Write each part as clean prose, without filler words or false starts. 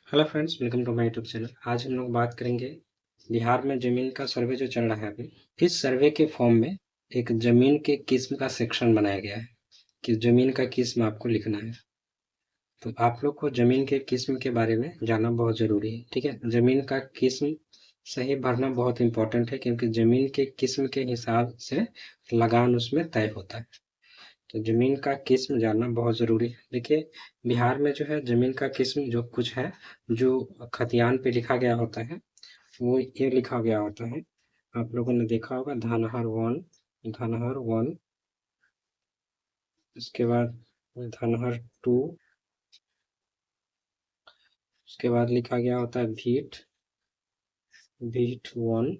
Hello friends, welcome to my YouTube channel. आज हम लोग बात करेंगे बिहार में ज़मीन का सर्वे जो चल रहा है अभी। इस सर्वे के फॉर्म में एक ज़मीन के किस्म का सेक्शन बनाया गया है कि ज़मीन का किस्म आपको लिखना है। तो आप लोग को ज़मीन के किस्म के बारे में जानना बहुत ज़रूरी है, ठीक है। ज़मीन का किस्म सही भरना बहुत इंपॉर्टेंट है, क्योंकि ज़मीन के किस्म के हिसाब से लगान उसमें तय होता है। तो ज़मीन का किस्म जानना बहुत ज़रूरी है। देखिए, बिहार में जो है ज़मीन का किस्म जो कुछ है, जो खतियान पे लिखा गया होता है, वो ये लिखा गया होता है। आप लोगों ने देखा होगा धनहर 1, धनहर 1, उसके बाद धनहर 2, उसके बाद लिखा गया होता है भीट, भीट 1,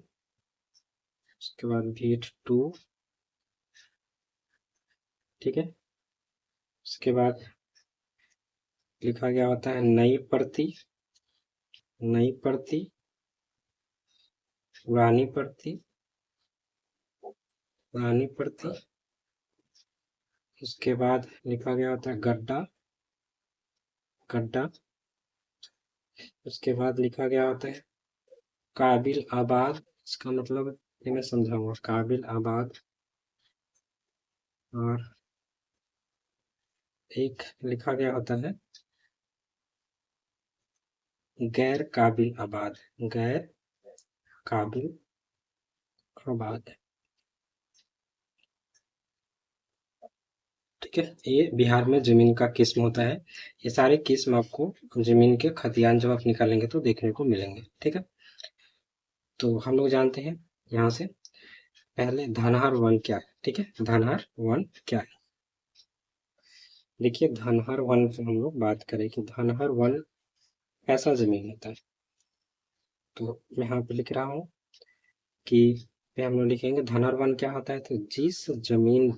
उसके बाद भीट 2, ठीक है। उसके बाद लिखा गया होता है नई प्रति, नई प्रति, पुरानी प्रति, पुरानी प्रति। उसके बाद लिखा गया होता है गड्ढा, गड्ढा। उसके बाद लिखा गया होता है काबिल आबाद। इसका मतलब ये मैं समझाऊंगा, काबिल आबाद। और एक लिखा गया होता है गैर काबिल आबाद, गैर काबिल आबाद, ठीक है। ये बिहार में जमीन का किस्म होता है। ये सारे किस्म आपको जमीन के खतियान जब आप निकालेंगे तो देखने को मिलेंगे, ठीक है। तो हम लोग जानते हैं यहाँ से पहले धनहर 1 क्या है, ठीक है। धनहर 1 क्या है, देखिए धनहर 1 से हम लोग बात करें कि धनहर 1 ऐसा जमीन होता है। तो मैं यहाँ पे लिख रहा हूँ कि पे हम लोग लिखेंगे धनहर 1 क्या होता है। तो जिस जमीन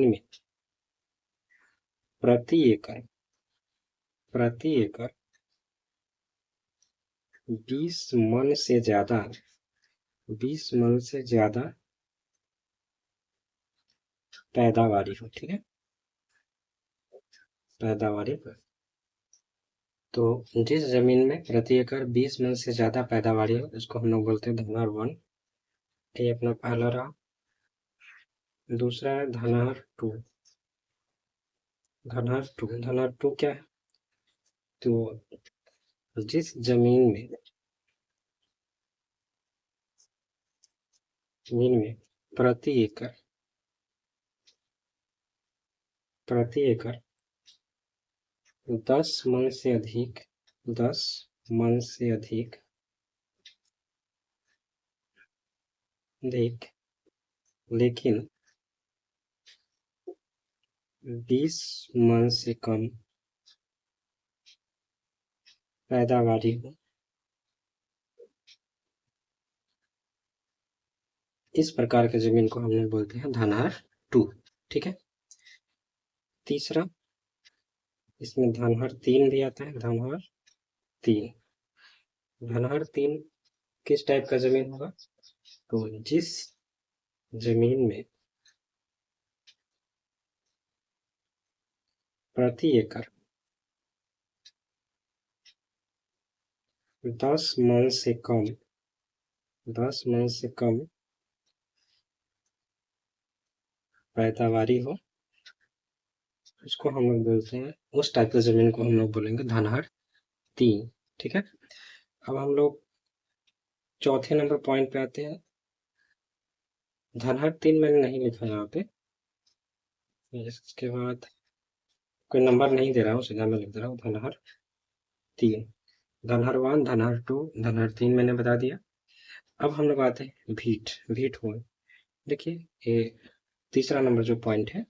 में प्रति एकड़, प्रति एकड़ 20 मन से ज्यादा, 20 मन से ज्यादा पैदावारी हो, ठीक है, पैदावारी पर। तो जिस जमीन में प्रति एकड़ 20 मन से ज्यादा पैदावारी हो उसको हम लोग बोलते हैं धनहर 1। ये अपना पहला रहा। दूसरा है धनहर 2, धनहर 2, धनहर 2 क्या है। तो जिस जमीन में, जमीन में प्रति एकड़, प्रति एकड़ 10 मन से अधिक, 10 मन से अधिक, अधिक, लेकिन 20 मन से कम पैदावारी हो, इस प्रकार के जमीन को हम लोग बोलते हैं धनहर 2, ठीक है। तीसरा, इसमें धनहर 3 भी आता है, धनहर 3। धनहर 3 किस टाइप का जमीन होगा। तो जिस जमीन में प्रति एकड़ 10 मन से कम, 10 मन से कम पैदावारी हो, उसको हम लोग बोलते हैं, उस टाइप की जमीन को हम लोग बोलेंगे धनहर 3, ठीक है। अब हम लोग चौथे नंबर पॉइंट पे आते हैं। धनहर 3 मैंने नहीं लिखा यहाँ पे, इसके बाद कोई नंबर नहीं दे रहा हूँ, सीधा मैं लिख दे रहा हूँ धनहर 3। धनहर 1, धनहर 2, धनहर 3 मैंने बता दिया। अब हम लोग आते हैं भीट, भीट 1। देखिए ये तीसरा नंबर जो पॉइंट है,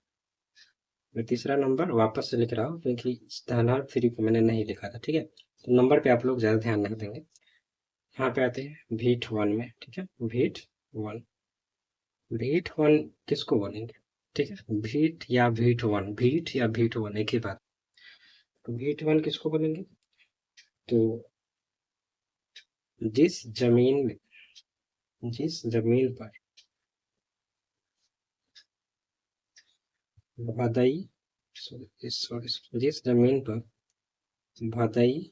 मैं तीसरा नंबर वापस से लिख रहा हूँ क्योंकि धनहर 3 को मैंने नहीं लिखा था, ठीक है। तो नंबर पे आप लोग ज़्यादा ध्यान नहीं देंगे। यहाँ पे आते हैं भीट 1 में, ठीक है। भीट 1, भीट 1 किसको बोलेंगे, ठीक है। भीट या भीट 1, भीट या भीट 1 एक ही बात। तो भीट 1 किसको बोलेंगे। तो जिस जमीन में, जिस जमीन पर भदई, जिस जमीन पर भदई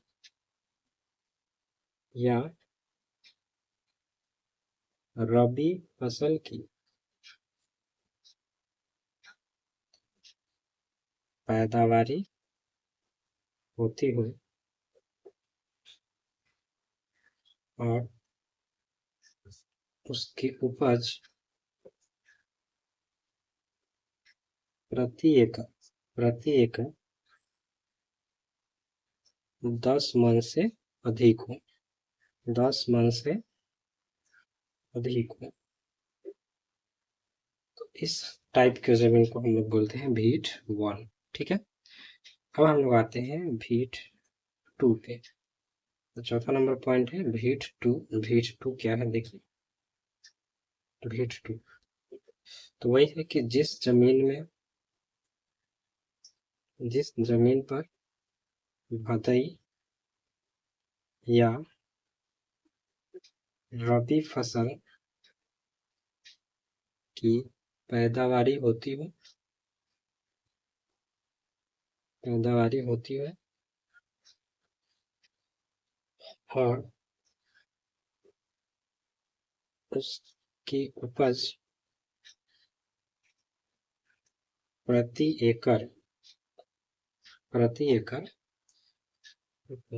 या रबी फसल की पैदावारी होती हो और उसकी उपज प्रति एकड़ 10 मन से अधिक हो, 10 मन से अधिक हो, तो इस टाइप के जमीन को हम लोग बोलते हैं भीट 1। ठीक है, अब हम लोग आते हैं भीट 2 पे। तो चौथा नंबर पॉइंट है भीट 2। भीट 2 क्या है देखिए, भीट 2 तो वही है कि जिस जमीन पर भदई या रबी फसल की पैदावारी होती है और उसकी उपज प्रति एकड़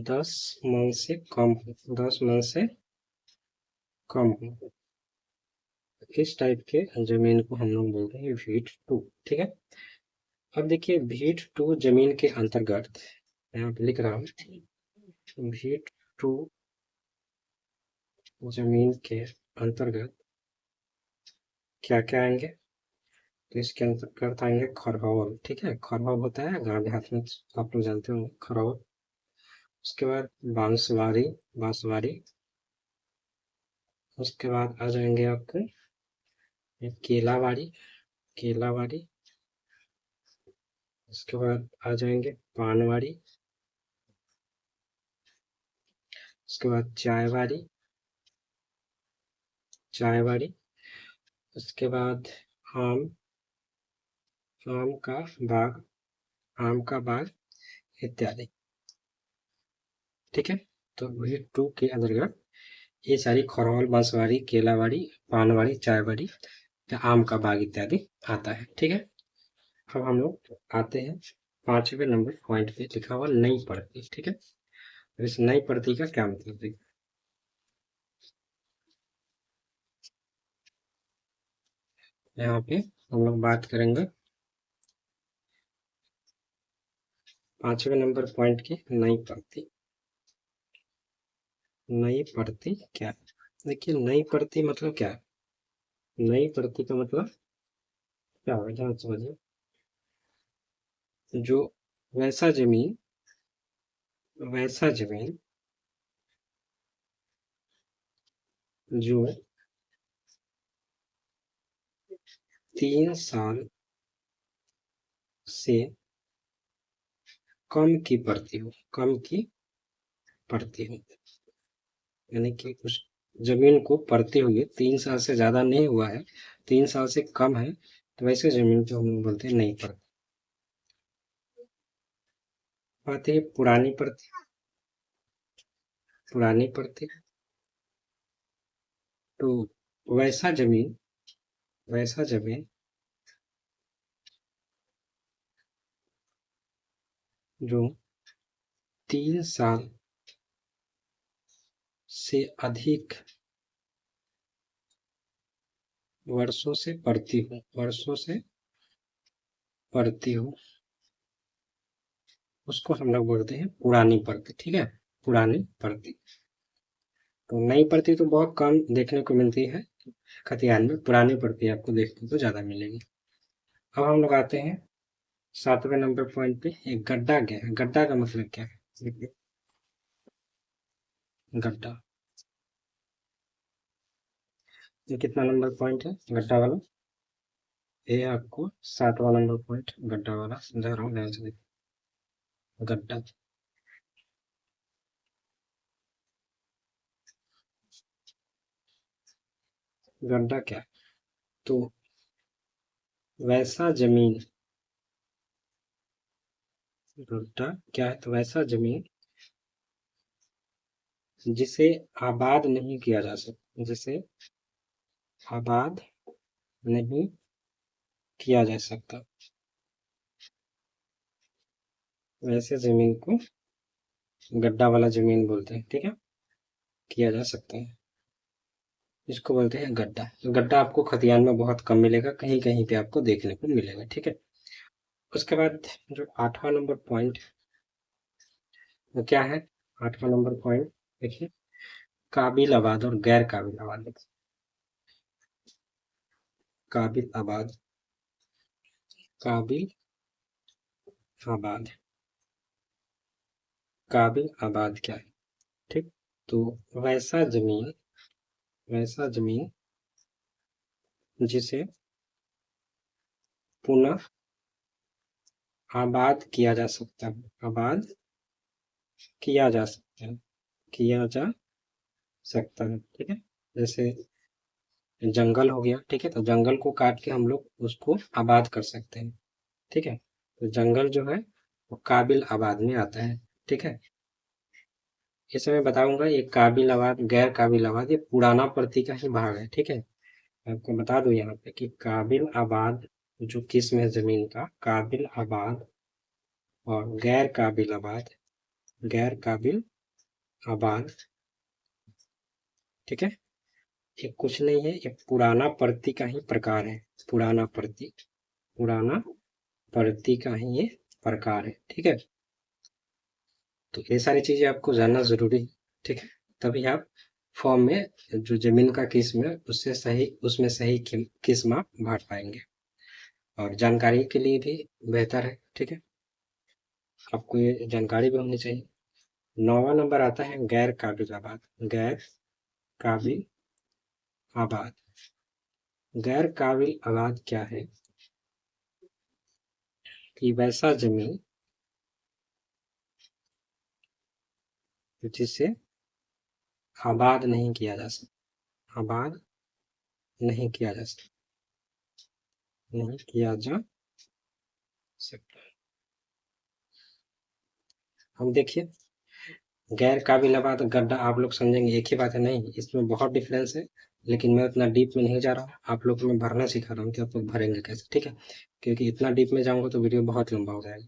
10 मन से कम हो, 10 मन से कम हो, इस टाइप के जमीन को हम लोग बोलते हैं भीट 2। ठीक है, अब देखिए भीट 2 जमीन के अंतर्गत यहाँ पे लिख रहा हूँ, भीट 2 जमीन के अंतर्गत क्या क्या आएंगे, तो इसके अंतर्गत आएंगे खरहौल। ठीक है, खरहौल होता है गाँव देहात में, आप लोग जानते हो खरहौल। उसके बाद बांसवाड़ी। उसके बाद आ जाएंगे आपको केलावाड़ी। उसके बाद आ जाएंगे पानवाड़ी। उसके बाद चायवाड़ी। उसके बाद आम आम का बाग आम का बाग इत्यादि। ठीक है, तो भीट 2 के अंतर्गत ये सारी खरौल, बांसवाड़ी, केलावाड़ी, पानवाड़ी, चायवाड़ी या आम का बाग इत्यादि आता है। ठीक है, अब हम लोग आते हैं 5वें नंबर पॉइंट पे, लिखा हुआ नई पड़ती। ठीक है, तो इस नई पड़ती का क्या मतलब है, यहाँ पे हम लोग बात करेंगे 5वें नंबर पॉइंट की नई पड़ती। नई पड़ती क्या है, देखिए नई पड़ती मतलब क्या है, नई पड़ती का मतलब क्या होगा ध्यान से समझिए। जो वैसा जमीन जो 3 साल से कम की पड़ती हो, यानी कि उस जमीन को पड़ते हुए 3 साल से ज्यादा नहीं हुआ है, 3 साल से कम है, तो वैसे जमीन को हम लोग बोलते हैं नई पड़ती। बात है पुरानी पड़ती। तो वैसा जमीन जो 3 साल से अधिक वर्षों से पड़ती हो, उसको हम लोग बोलते हैं पुरानी पड़ती। ठीक है, पुरानी पड़ती। तो नई पड़ती तो बहुत कम देखने को मिलती है खतियान में, पुरानी पड़ती आपको देखने को ज्यादा मिलेगी। अब हम लोग आते हैं 7वें नंबर पॉइंट पे, एक गड्ढा क्या है, गड्ढा का मतलब क्या है देखिए, गड्ढा ये कितना नंबर पॉइंट है गड्ढा वाला, ये आपको 7वां नंबर पॉइंट गड्ढा वाला समझा रहा हूँ, ध्यान से देखिए। गड्ढा गड्ढा क्या है, तो वैसा जमीन गड्ढा क्या है? तो वैसा जमीन जिसे आबाद नहीं किया जा सकता, जिसे आबाद नहीं किया जा सकता, वैसे जमीन को गड्ढा वाला जमीन बोलते हैं। ठीक है, किया जा सकता है, इसको बोलते हैं गड्ढा। गड्ढा आपको खतियान में बहुत कम मिलेगा, कहीं कहीं पे आपको देखने को मिलेगा। ठीक है, उसके बाद जो 8वां नंबर पॉइंट वो क्या है? 8वां नंबर पॉइंट देखिए, काबिल आबाद और गैर काबिल आबाद। काबिल आबाद, काबिल आबाद, काबिल आबाद क्या है? ठीक, तो वैसा जमीन, वैसा जमीन जिसे पुनः आबाद किया जा सकता है, आबाद किया जा सकता है, किया जा सकता है। ठीक है, जैसे जंगल हो गया। ठीक है, तो जंगल को काट के हम लोग उसको आबाद कर सकते हैं। ठीक है, तो जंगल जो है वो काबिल आबाद में आता है। ठीक है, इसे मैं बताऊंगा, ये काबिल आबाद गैर काबिल आबाद ये पुराना प्रति का ही भाग है। ठीक है, आपको बता दूं यहाँ पे कि काबिल आबाद जो किस्म है जमीन का, काबिल आबाद और गैर काबिल आबाद, गैर काबिल आबाद। ठीक है, ये कुछ नहीं है, ये पुराना प्रति का ही प्रकार है। पुराना प्रति, पुराना प्रति का ही ये प्रकार है। ठीक है, तो ये सारी चीजें आपको जानना जरूरी है। ठीक है, तभी आप फॉर्म में जो जमीन का किस्म है उससे सही, उसमें सही किस्म आप बांट पाएंगे, और जानकारी के लिए भी बेहतर है। ठीक है, आपको ये जानकारी भी होनी चाहिए। 9वां नंबर आता है गैर काबिल आबाद। गैर काबिल आबाद, गैर काबिल आबाद क्या है? कि वैसा जमीन जिसे आबाद नहीं किया जा सकता, आबाद नहीं किया जा सकता, नहीं किया जा सकता। हम देखिए, गैर काबिल आबाद गड्ढा आप लोग समझेंगे एक ही बात है, नहीं इसमें बहुत डिफरेंस है, लेकिन मैं उतना डीप में नहीं जा रहा हूँ। आप लोग को मैं भरना सिखा रहा हूँ कि आप लोग भरेंगे कैसे। ठीक है, क्योंकि इतना डीप में जाऊंगा तो वीडियो बहुत लंबा हो जाएगा।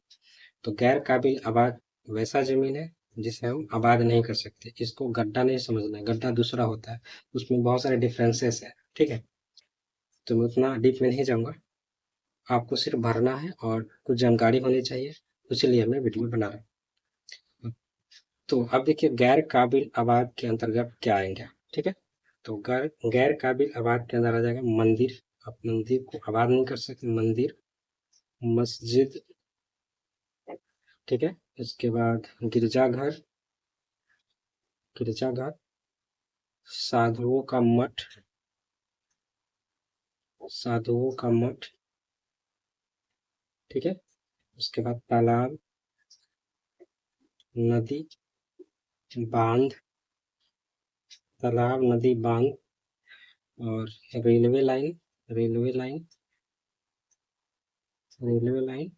तो गैर काबिल आबाद वैसा जमीन है जिसे हम आबाद नहीं कर सकते, इसको गड्ढा नहीं समझना है, गड्ढा दूसरा होता है, उसमें बहुत सारे डिफरेंसेस है। ठीक है, तो मैं उतना डीप में नहीं जाऊंगा, आपको सिर्फ भरना है और कुछ जानकारी होनी चाहिए, इसीलिए मैं वीडियो बना रहा हूँ। तो अब देखिए, गैर काबिल आबाद के अंतर्गत क्या आएंगे। ठीक है, तो गैर गैर काबिल आबाद के अंदर आ जाएगा मंदिर। आप मंदिर को आबाद नहीं कर सकते, मंदिर, मस्जिद। ठीक है, इसके बाद गिरजाघर, गिरजाघर, साधुओं का मठ, साधुओं का मठ। ठीक है, उसके बाद तालाब, नदी, बांध, तालाब, नदी, बांध, और railway line, railway line, railway line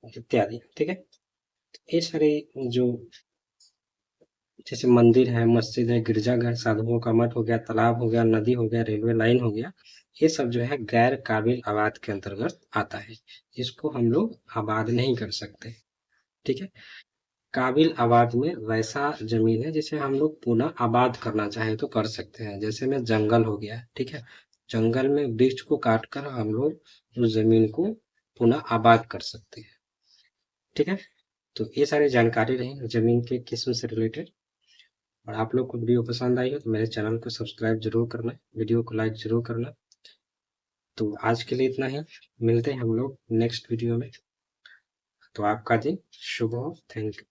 इत्यादि। ठीक है, ये सारे जो, जैसे मंदिर है, मस्जिद है, गिरजाघर, साधुओं का मठ हो गया, तालाब हो गया, नदी हो गया, रेलवे लाइन हो गया, ये सब जो है गैर काबिल आबाद के अंतर्गत आता है, इसको हम लोग आबाद नहीं कर सकते। ठीक है, काबिल आबाद में वैसा जमीन है जिसे हम लोग पुनः आबाद करना चाहे तो कर सकते हैं, जैसे में जंगल हो गया। ठीक है, जंगल में वृक्ष को काटकर हम लोग उस जमीन को पुनः आबाद कर सकते हैं। ठीक है, तो ये सारी जानकारी रही जमीन के किस्म से रिलेटेड। और आप लोग को वीडियो पसंद आई हो तो मेरे चैनल को सब्सक्राइब जरूर करना, वीडियो को लाइक जरूर करना। तो आज के लिए इतना ही, मिलते हैं हम लोग नेक्स्ट वीडियो में। तो आपका दिन शुभ हो। Thank you.